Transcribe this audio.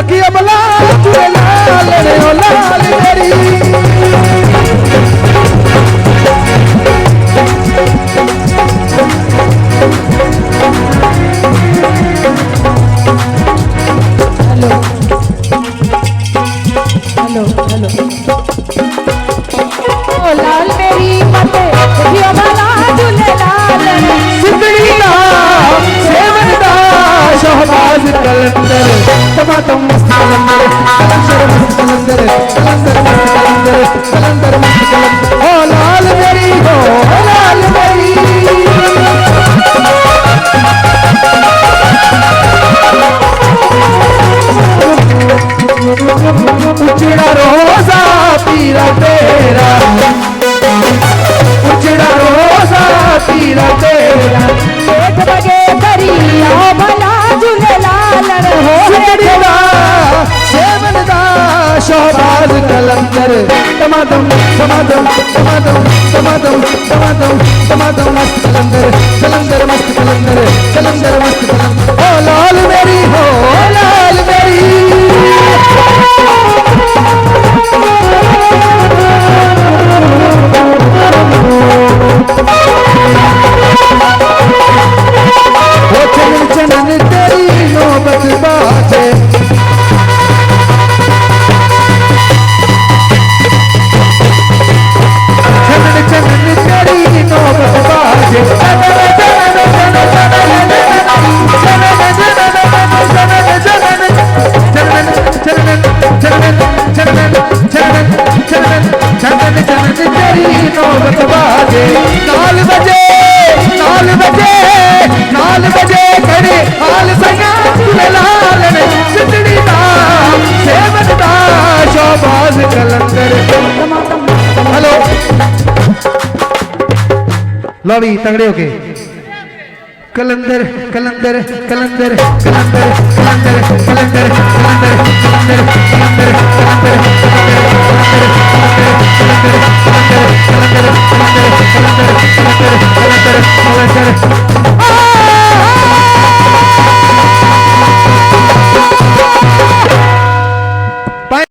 सखी अबला लाल रे ओ लाल मेरी हेलो हेलो ओ लाल मेरी मते सखी अबला लाल सिंदड़ी दा सेवन दा शहबाज कलंदर टमाटम मस्त कलंदर कलंदर मस्त कलंदर कलंदर मस्त कलंदर कलंदर मस्त कलंदर ओ लाल मेरी हो लाल मेरी उजड़ा रोजा पीरा तेरा उजड़ा रोजा पीरा तेरा 1 बजे करिया भला झूलेलाल हो सिंदड़ा सेवन दा शहबाज कलंदर टमाटम टमाटम टमाटम टमाटम टमाटम टमाटम मस्त कलंदर कलंदर मस्त कलंदर कलंदर मस्त कलंदर ओ लाल मेरी हो लाल मेरी वो चलन चलन तेरी नौबत बाजे चलन चलन तेरी नौबत बाजे तेरी नौबत बाजे 4 बजे 4 बजे 4 बजे खड़े हाल सया लाल ने सिंदड़ी दा सेवन दा शहबाज कलंदर हेलो लॉबी तगड़े होके कलंदर कलंदर कलंदर कलंदर कलंदर कलंदर कलंदर